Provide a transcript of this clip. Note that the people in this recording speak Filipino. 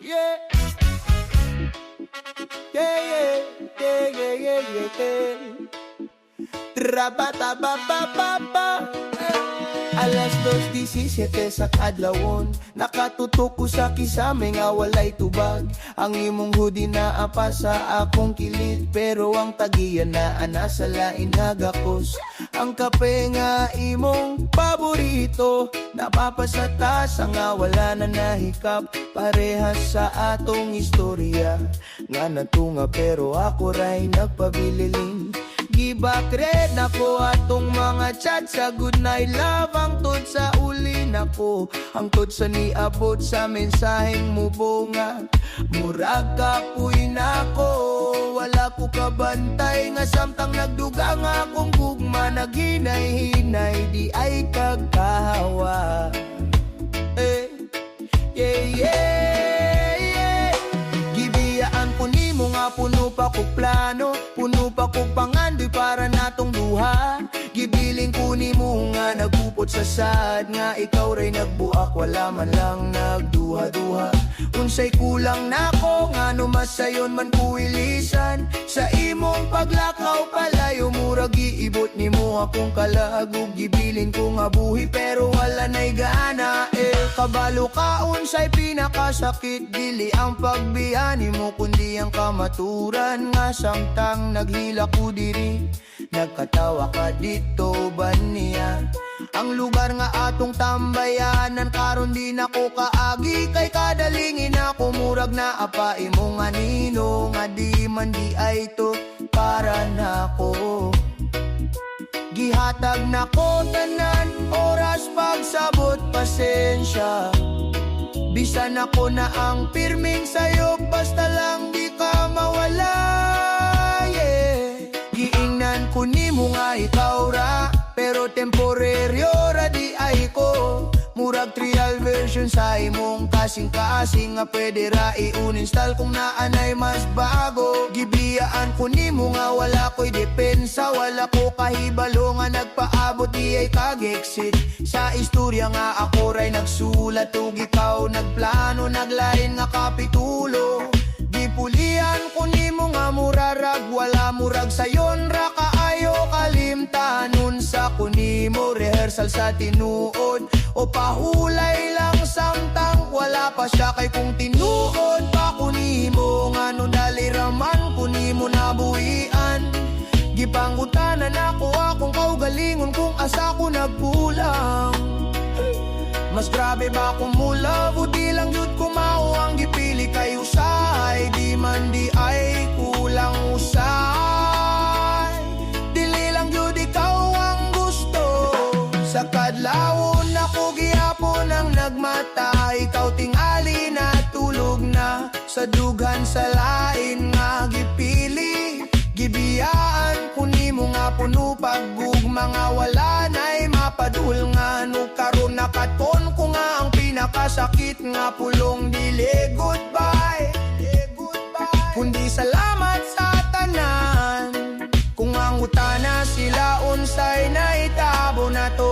Yeah. Yeah, yeah, yeah, yeah, yeah, yeah. Trabatabababa. Alas 2:17 sa kadlawon, nakatutok ko sa kisame nga walay tubag. Ang imong hoodie na apa sa akong kilid, pero ang tagiyan na ana sa lain nagakos. Ang kape nga imong paborito, napapasata sa nga wala na nahikap. Parehas sa atong istorya nga natunga, pero ako ray nagpabililing. Gibakred na ko atong mga chat sa good night love. Ang tod sa uli na ko, ang tod sa niabot sa mensaheng mubonga. Murag kapuy na ko, wala ko kabantay nga samtang nagduga nga akong gugma. Naghinay-hinay, di ay kagkahawa. Yeah, yeah, yeah. Gibiyaan ko ni mo nga puno pa ko plano, puno pa ko pangandoy para natong duha. Gibiling ko ni mo nga nagupot sa sad, nga ikaw ray nagbuak, wala man lang nagduha-duha. Unsay kulang nako nga numasayon man kuilisan, sa imong paglakaw palayo murag giibot ni mo akong kalagog. Gibilin ko nga buhi pero wala na'y gana. Kabalo ka unsay pinakasakit, dili ang pagbiyani mo kundi ang kamaturan. Nga samtang naghila ko diri, nagkatawa ka dito ba niya? Ang lugar nga atong tambayanan, karon di na ko kaagi. Kay kadalingin ako murag na apa imong anino, nga di man di ay to para nako. Gihatag na ko tanan, oras pagsabot pasensya. Bisan ako na ang pirming sayo, basta lang di ka mawala. Yeah. Giingnan ko ni mo nga ikaw ra, pero temporaryo ra di ay ko. Murag trial version sa imong kasing-kasing, nga pwede ra i-uninstall kung naanay mas bago. Gibiyaan ko ni mo nga wala ko'y depensa, wala ko kahibalo nga nagpaabot di ay kag-exit. Sa istorya nga ako ray nagsulat, ug ikaw nagplano, naglain nga kapitulo. Gipulian ko ni mo nga murarag, wala murag sayon ra kaayo kalimtanon. Sa kunimo rehearsal sa tinuod, o pahulay lang samtang wala pa siya. Kay kung tinuod pa kunimo nga no daliraman kunimo nabuhian. Gipangutanan ako akong kaugalingon kung asa ko nagkulang. Mas grabe ba kung mula o di lang jud kumao ang gipili kay usay. Di man di ay kulang usay, dili lang jud ikaw ang gusto. Sa kadlawon ako gihapon ang nagmata, ikaw tingali na tulog na. Sa dughan sa lain nga gipili, gibiyaan ko nimo nga puno paggugma, nga wala na'y mapadul nga no karon nakaton ko nga ang pinakasakit nga pulong. Dili goodbye, kundi salamat sa tanan. Kung ang utana sila unsay naitabo na to,